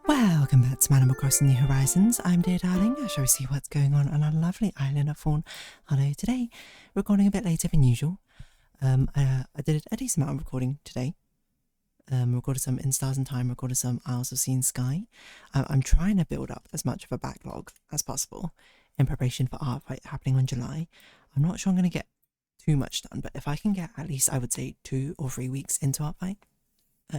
Welcome back to Animal Crossing New Horizons. I'm dear darling. I shall see what's going on our lovely island of Fawnhallow today. Recording a bit later than usual. I did a decent amount of recording today. Recorded some in Stars and Time, recorded some Isles of Sea and Sky. I'm trying to build up as much of a backlog as possible in preparation for Art Fight happening on July. I'm not sure I'm going to get too much done, but if I can get at least, I would say, 2 or 3 weeks into Art Fight,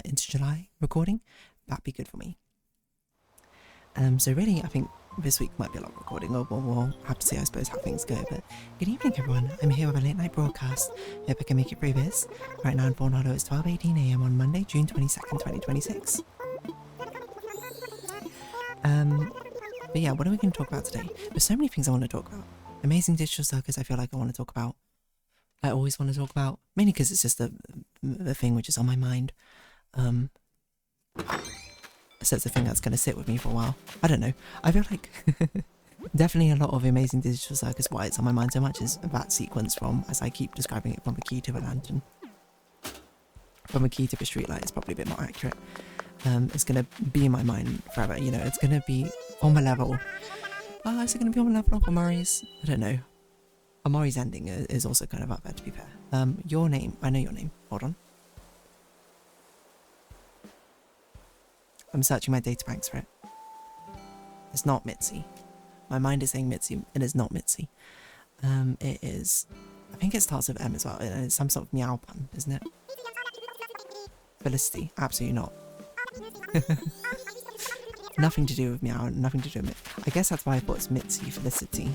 into July recording, that'd be good for me. So really, I think this week might be a lot of recording, or we'll have to see, I suppose, how things go. But good evening, everyone. I'm here with a late night broadcast. Hope I can make it through this. Right now in Fawnhallow, it's 12:18 AM on Monday, June 22nd, 2026. But yeah, what are we going to talk about today? There's so many things I want to talk about. Amazing Digital Circus, I feel like I want to talk about. I always want to talk about, mainly because it's just the thing which is on my mind. So it's a thing that's going to sit with me for a while. I don't know. I feel like definitely a lot of Amazing Digital Circus, why it's on my mind so much is that sequence from, as I keep describing it, from a key to a lantern. From a key to a streetlight is probably a bit more accurate. It's going to be in my mind forever, you know, it's going to be on my level. Is it going to be on my level of Amari's? I don't know. Amari's ending is also kind of up there, to be fair. Your name, I know your name. Hold on. I'm searching my data banks for it. It's not Mitzi. My mind is saying Mitzi. It is not Mitzi. It is... I think it starts with M as well. It's some sort of meow pun, isn't it? Felicity. Absolutely not. Nothing to do with meow. Nothing to do with it. I guess that's why I thought it's Mitzi Felicity.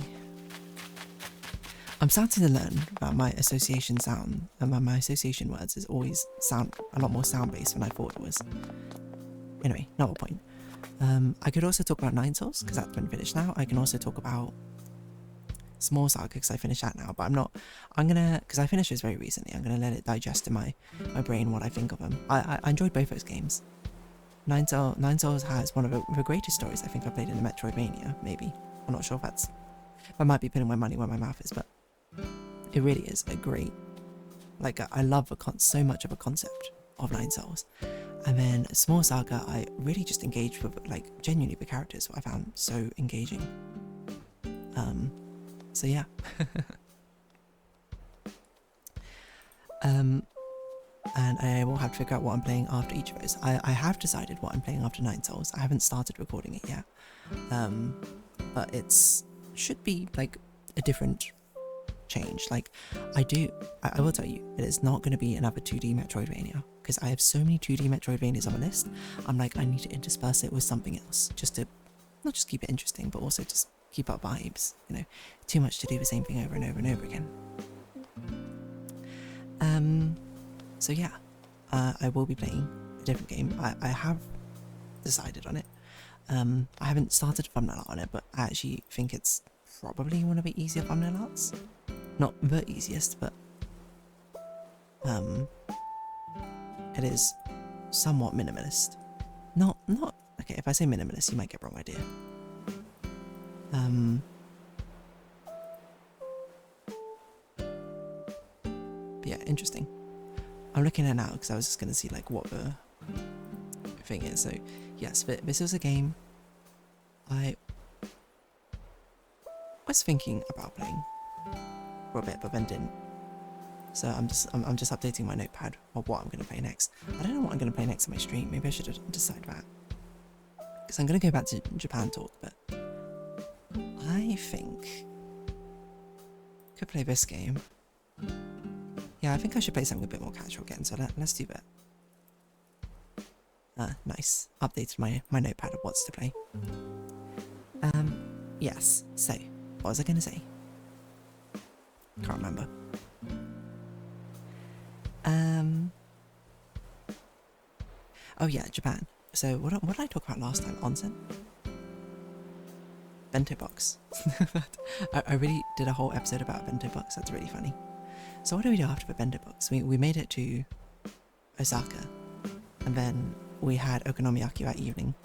I'm starting to learn about my association sound. And my association words is always sound a lot more sound-based than I thought it was. Anyway, not the point. I could also talk about Nine Souls, because that's been finished now. I can also talk about Small Saga, because I finished that now, but I'm not... I'm gonna... because I finished this very recently, I'm gonna let it digest in my brain what I think of them. I enjoyed both those games. Nine Souls has one of the greatest stories I think I played in a Metroidvania, maybe. I'm not sure if that's... I might be putting my money where my mouth is, but it really is a great... Like, I love so much of a concept of Nine Souls. And then Small Saga, I really just engaged with, like, genuinely the characters, what I found so engaging. So yeah. And I will have to figure out what I'm playing after each of those. I have decided what I'm playing after Nine Souls. I haven't started recording it yet. But should be, like, a different change. Like, I will tell you, it is not going to be another 2D Metroidvania, because I have so many 2D Metroidvanias on my list. I'm like, I need to intersperse it with something else, just to not just keep it interesting, but also just keep up vibes, you know. Too much to do the same thing over and over and over again. So yeah, I will be playing a different game. I have decided on it. I haven't started thumbnail art on it, but I actually think it's probably one of the easier thumbnail arts. Not the easiest, but it is somewhat minimalist. Not okay, if I say minimalist, you might get the wrong idea. But yeah, interesting. I'm looking at it now because I was just gonna see like what the thing is. So yes, this is a game I was thinking about playing for a bit, but then didn't. So I'm just updating my notepad of what I'm going to play next. I don't know what I'm going to play next on my stream. Maybe I should decide that, because I'm going to go back to Japan talk. But I think I could play this game. Yeah, I think I should play something a bit more casual again. So let's do that. Nice. Updated my notepad of what's to play. Yes. So what was I going to say? Can't remember. Oh yeah, Japan. So what did I talk about last time? Onsen? Bento box. I really did a whole episode about bento box. That's really funny. So what do we do after the bento box? We made it to Osaka, and then we had okonomiyaki that evening.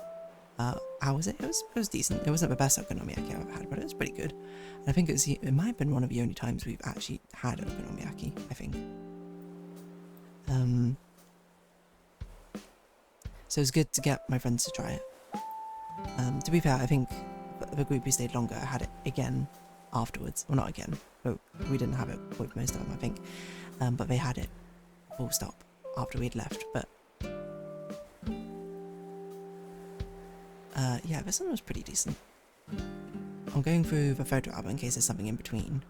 How was it? It was decent. It wasn't the best okonomiyaki I've ever had, but it was pretty good. And I think it might have been one of the only times we've actually had okonomiyaki, I think. So it was good to get my friends to try it. To be fair, I think the group who stayed longer had it again afterwards. Well, not again, but we didn't have it with most of them, I think. But they had it full stop after we'd left. But yeah, this one was pretty decent. I'm going through the photo album in case there's something in between.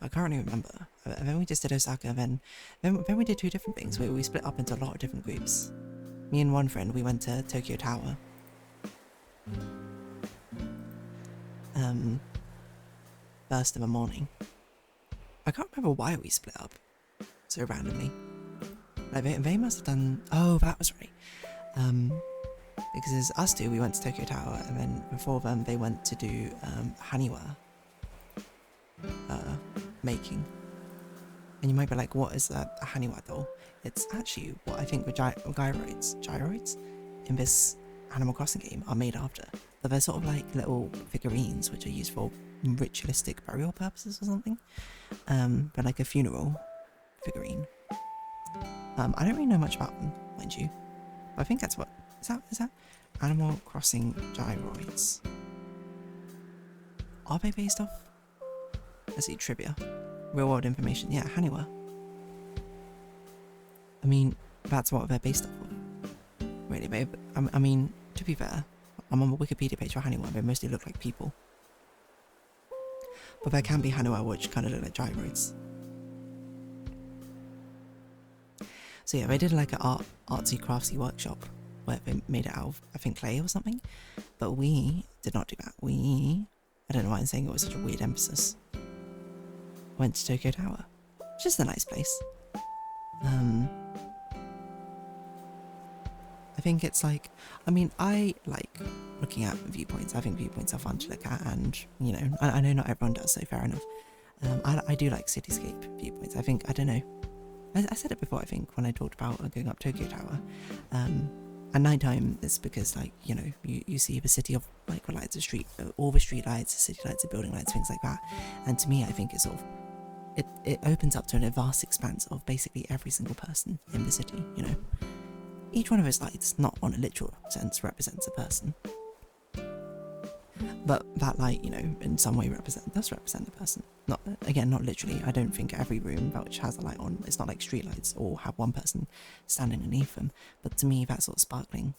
I can't really remember. And then we just did Osaka, then we did 2 different things. We split up into a lot of different groups. Me and one friend, we went to Tokyo Tower. First in the morning. I can't remember why we split up so randomly. Like they must have done. Oh, that was right. Because as us two, we went to Tokyo Tower, and then before them, they went to do Haniwa making. And you might be like, what is a Haniwa doll? It's actually what I think the gyroids in this Animal Crossing game are made after. But they're sort of like little figurines which are used for ritualistic burial purposes or something. But like a funeral figurine. I don't really know much about them, mind you. But I think that's what is that Animal Crossing gyroids. Are they based off? Let's see, trivia. Real world information. Yeah, Haniwa. I mean, that's what they're based off of. Really, babe. I mean, to be fair, I'm on the Wikipedia page for Haniwa. They mostly look like people. But there can be Haniwa which kind of look like gyroids. So yeah, they did like an artsy craftsy workshop where they made it out of, I think, clay or something. But we did not do that. I don't know why I'm saying it was such a weird emphasis. Went to Tokyo Tower, which is a nice place. I think it's like, I mean, I like looking at viewpoints. I think viewpoints are fun to look at, and you know, I know not everyone does, so fair enough. I do like cityscape viewpoints. I think, I don't know, I said it before, I think, when I talked about going up Tokyo Tower. At night time, it's because, like, you know, you see the city of, like, the lights of street, all the street lights, the city lights, the building lights, things like that. And to me, I think it's sort of, it opens up to a vast expanse of basically every single person in the city, you know. Each one of those lights, not on a literal sense, represents a person. But that light, you know, in some way does represent a person. Not literally. I don't think every room which has a light on, it's not like street lights or have one person standing underneath them. But to me, that sort of sparkling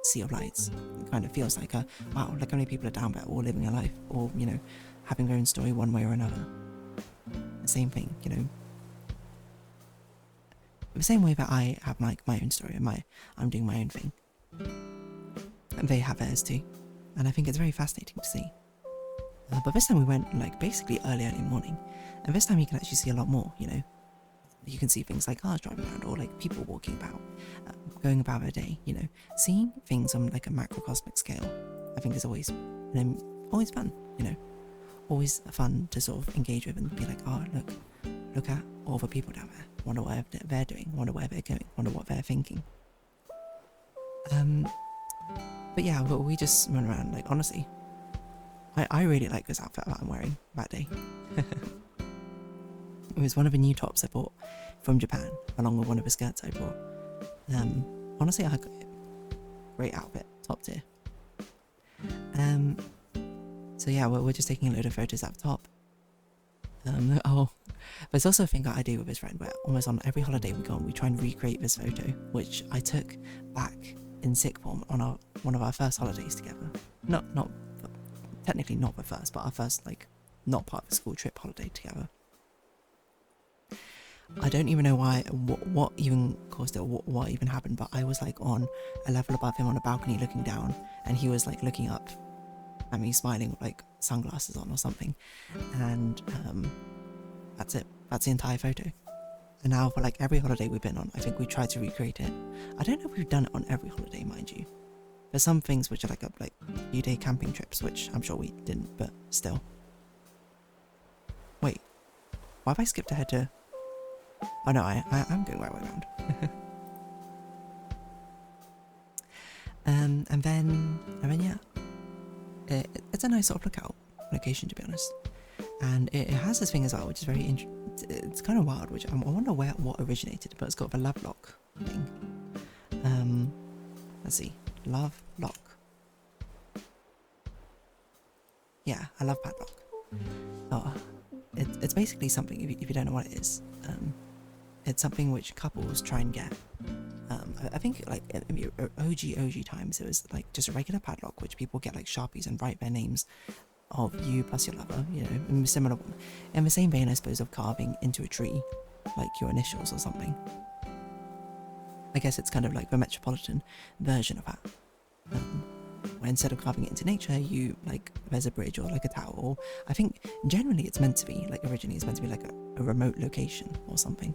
sea of lights, it kind of feels like a, wow, like how many people are down there all living a life, or, you know, having their own story one way or another. The same thing, you know. The same way that I have like my own story and I'm doing my own thing. And they have theirs too. And I think it's very fascinating to see. But this time we went like basically early morning. And this time you can actually see a lot more, you know. You can see things like cars driving around or like people walking about, going about their day, you know. Seeing things on like a macrocosmic scale, I think is always fun, you know. Always fun to sort of engage with and be like, oh, look at all the people down there. Wonder what they're doing, wonder where they're going, wonder what they're thinking. But yeah, we just run around, like, honestly, I really like this outfit that I'm wearing that day. It was one of the new tops I bought from Japan, along with one of the skirts I bought. Honestly, I got it. Great outfit, top tier. So yeah, we're just taking a load of photos at the top. There's also a thing that I do with this friend where almost on every holiday we go on, we try and recreate this photo, which I took back in sick form on one of our first holidays together. Not technically not the first, but our first, like, not part of the school trip holiday together. I don't even know what even caused it, or what even happened, but I was like on a level above him on a balcony looking down, and he was like looking up at me smiling with like sunglasses on or something, and that's it. That's the entire photo. And now for like every holiday we've been on, I think we tried to recreate it. I don't know if we've done it on every holiday, mind you. There's some things which are like few day camping trips, which I'm sure we didn't, but still. Wait, why have I skipped ahead to? Oh no, I'm going right way around. And then yeah, it's a nice sort of lookout location, to be honest. And it has this thing as well, which is very interesting. It's kind of wild, which I wonder what originated, but it's got the love lock thing. Let's see, love lock. yeah, a love padlock. Oh, it's basically something, if you don't know what it is, it's something which couples try and get. I think like in OG times, it was like just a regular padlock which people get like Sharpies and write their names of you plus your lover, you know, in the same vein, I suppose, of carving into a tree like your initials or something. I guess it's kind of like the metropolitan version of that. Where instead of carving it into nature, you like, there's a bridge or like a tower, or I think generally it's meant to be like, originally it's meant to be like a remote location or something.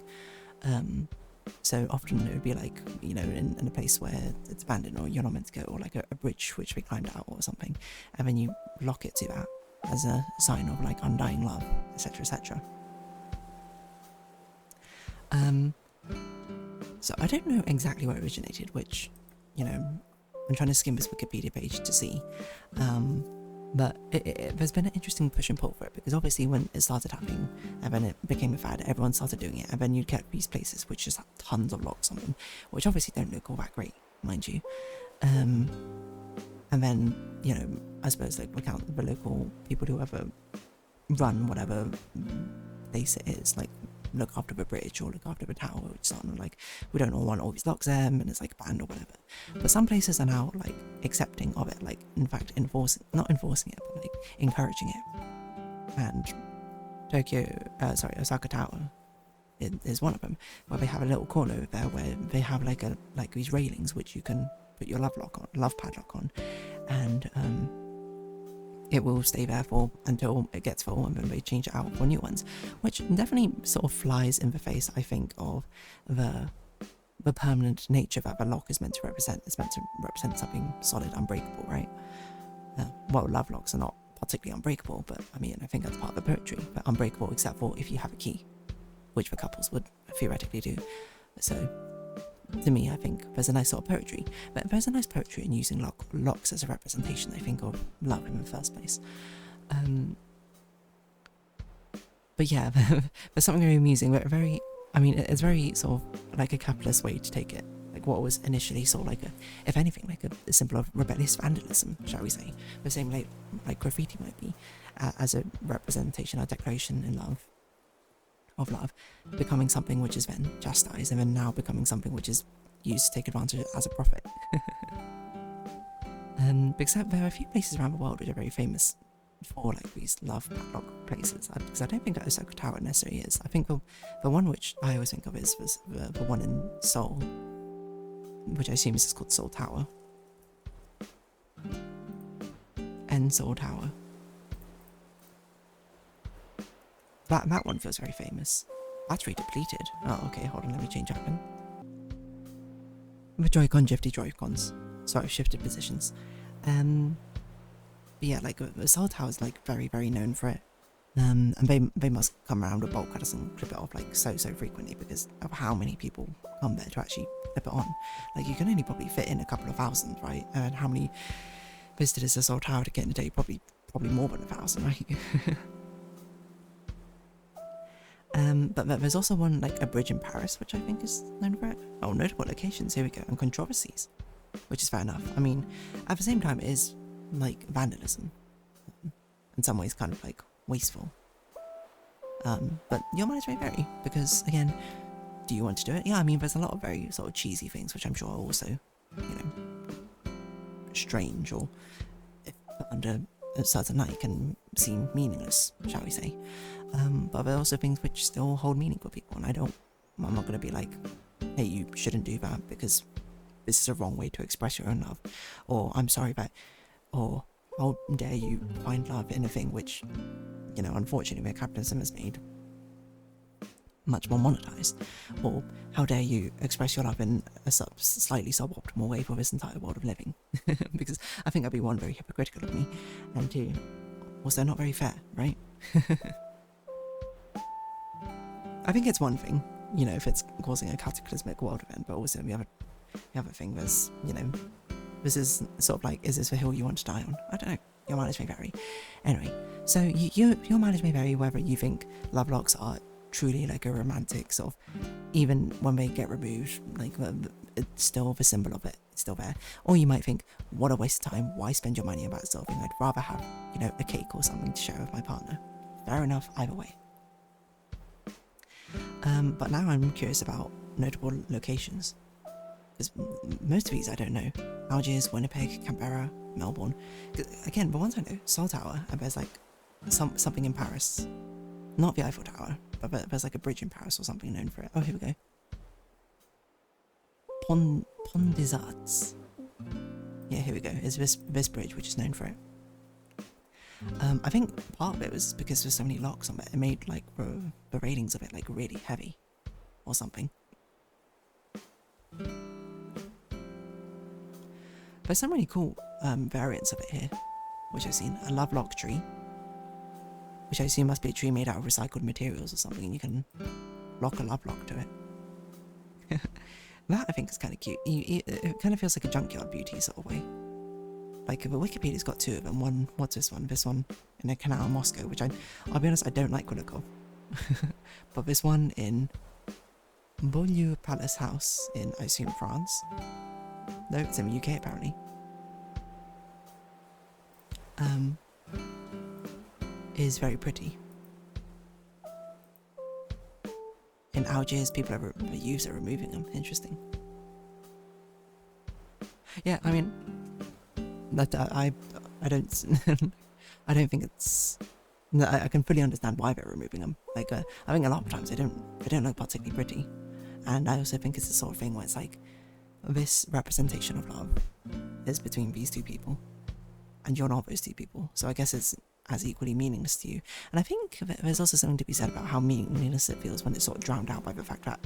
So often it would be like, you know, in a place where it's abandoned or you're not meant to go, or like a bridge which we climbed out or something, and then you lock it to that as a sign of like undying love, etc, etc. So I don't know exactly where it originated, which, you know, I'm trying to skim this Wikipedia page to see, but there's been an interesting push and pull for it, because obviously when it started happening and then it became a fad, everyone started doing it, and then you'd get these places which just have tons of locks on them, which obviously don't look all that great, mind you. And then, you know, I suppose like the local people who ever run whatever place it is, like look after the bridge or look after the tower, which sort of like, we don't all want all these locks there, and it's like banned or whatever. But some places are now like accepting of it, like in fact not enforcing it, but like encouraging it. And Osaka Tower is one of them, where they have a little corner over there where they have like these railings which you can put your love padlock on, and it will stay there for until it gets full, and then they change it out for new ones, which definitely sort of flies in the face, I think, of the permanent nature that the lock is meant to represent. It's meant to represent something solid, unbreakable, right? Well, love locks are not particularly unbreakable, but I mean, I think that's part of the poetry, but unbreakable except for if you have a key, which the couples would theoretically do. So to me, I think there's a nice sort of poetry, but there's a nice poetry in using locks as a representation, I think, of love in the first place. But yeah, there's something very amusing, but it's very sort of like a capitalist way to take it, like what was initially sort of like if anything, like a symbol of rebellious vandalism, shall we say, the same like graffiti might be, as a representation, a declaration in love, of love, becoming something which is then chastised, and then now becoming something which is used to take advantage as a profit. Except there are a few places around the world which are very famous for like these love padlock places, because I don't think that Osaka Tower necessarily is. I think the one which I always think of is the one in Seoul, which I assume is called Seoul Tower. And Seoul Tower. That one feels very famous. Battery depleted. Oh, okay, hold on, let me change that one. The Joy-Con shifty Joy-Cons. Sorry, shifted positions. But yeah, like the Seoul Tower is like very, very known for it. And they must come around with bolt cutters and clip it off like so frequently, because of how many people come there to actually clip it on. Like you can only probably fit in a couple of thousand, right? And how many visitors to Seoul Tower to get in a day? Probably more than 1,000, right? But there's also one, like a bridge in Paris, which I think is known for it. Oh, notable locations, here we go, and controversies, which is fair enough. I mean, at the same time, it is like vandalism, in some ways kind of like wasteful. But your mileage may vary, because again, do you want to do it? Yeah, I mean, there's a lot of very sort of cheesy things, which I'm sure are also, you know, strange, or if put under a certain light can seem meaningless, shall we say. But there are also things which still hold meaning for people, and I'm not going to be like, hey, you shouldn't do that because this is a wrong way to express your own love, or I'm sorry that, or how dare you find love in a thing which, you know, unfortunately where capitalism has made much more monetized, or how dare you express your love in a slightly suboptimal way for this entire world of living. Because I think that'd be one, very hypocritical of me, and two, also not very fair, right? I think it's one thing, you know, if it's causing a cataclysmic world event, but also the other thing is, you know, this is sort of like, is this the hill you want to die on? I don't know. Your mileage may vary. Anyway, so your mileage may vary whether you think love locks are truly like a romantic sort of, even when they get removed, like it's still the symbol of it it's still there. Or you might think, what a waste of time, why spend your money on that sort of thing? I'd rather have, you know, a cake or something to share with my partner. Fair enough, either way. But now I'm curious about notable locations. Because most of these I don't know. Algiers, Winnipeg, Canberra, Melbourne. Again, the ones I know, Seoul Tower, and there's like something in Paris. Not the Eiffel Tower, but there's like a bridge in Paris or something known for it. Oh, here we go. Pont des Arts. Yeah, here we go. It's this bridge which is known for it. I think part of it was because there's so many locks on it. It made like the railings of it like really heavy, or something. There's some really cool variants of it here, which I've seen. A love lock tree, which I assume must be a tree made out of recycled materials or something, and you can lock a love lock to it. That I think is kind of cute. It kind of feels like a junkyard beauty sort of way. Like the Wikipedia's got two of them. One, what's this one? This one in a canal in Moscow, which I'll be honest, I don't like the look of. But this one in Beaulieu Palace House in, I assume, France. No, it's in the UK apparently. Is very pretty. In Algiers, the youths are removing them. Interesting. Yeah, I mean, that I don't I don't think it's. I can fully understand why they're removing them. Like, I think a lot of times they don't look particularly pretty, and I also think it's the sort of thing where it's like, this representation of love is between these two people, and you're not those two people. So I guess it's as equally meaningless to you. And I think there's also something to be said about how meaningless it feels when it's sort of drowned out by the fact that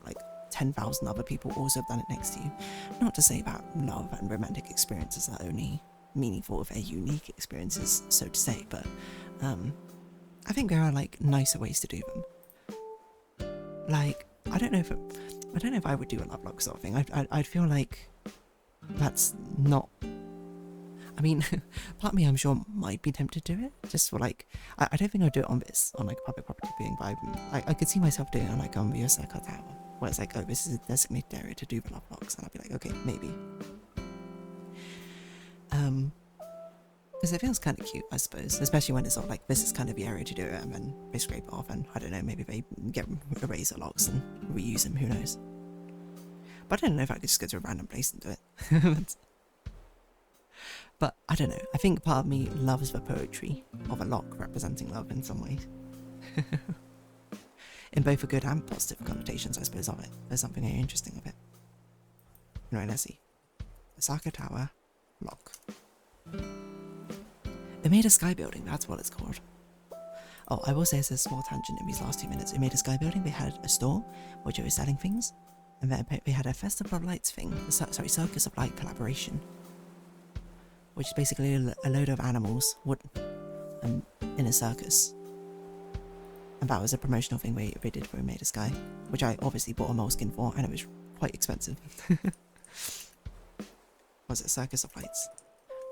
like 10,000 other people also have done it next to you. Not to say that love and romantic experiences are only meaningful if they're unique experiences, so to say, but I think there are like nicer ways to do them. Like, I don't know if I would do a love lock sort of thing. I'd feel like that's not. I mean, part of me, I'm sure, might be tempted to do it, just for like, I don't think I'd do it on like public property viewing, but I could see myself doing it on like the Osaka Tower, where it's like, oh, this is a designated area to do the love locks, and I'd be like, okay, maybe. Because it feels kind of cute, I suppose, especially when it's sort of like, this is kind of the area to do it, and then they scrape it off, and I don't know, maybe they get eraser locks and reuse them, who knows. But I don't know if I could just go to a random place and do it. But I don't know, I think part of me loves the poetry of a lock representing love in some ways. In both the good and positive connotations, I suppose, of it. There's something very interesting of it. Right, let's see. Osaka Tower lock. It made a sky building, that's what it's called. Oh, I will say as a small tangent in these last 2 minutes, it made a sky building. They had a store which they were selling things, and then they had a Festival of Lights thing, Circus of Light collaboration, which is basically a load of animals in a circus. And that was a promotional thing they did for Made a Sky, which I obviously bought a moleskin for, and it was quite expensive. Was it Circus of Lights?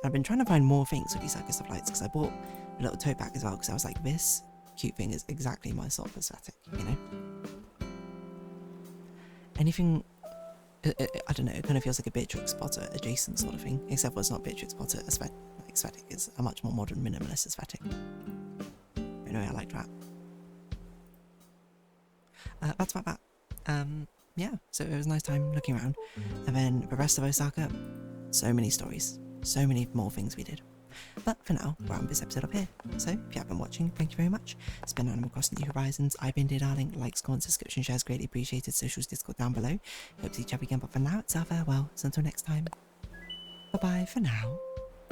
I've been trying to find more things with these Circus of Lights, because I bought a little tote bag as well, because I was like, this cute thing is exactly my sort of aesthetic, you know? Anything, I don't know, it kind of feels like a Beatrix Potter adjacent sort of thing, except for it's not Beatrix Potter aesthetic, it's a much more modern minimalist aesthetic. Anyway, I like that. That's about that. Yeah, so it was a nice time looking around. And then the rest of Osaka, so many stories, so many more things we did. But for now, we're on this episode up here. So if you have been watching, thank you very much. It's been Animal Crossing New Horizons. I've been Dear Darling. Likes, comments, subscription, shares greatly appreciated. Socials, Discord down below. Hope to see each other again, but for now, it's our farewell. So until next time, bye bye for now.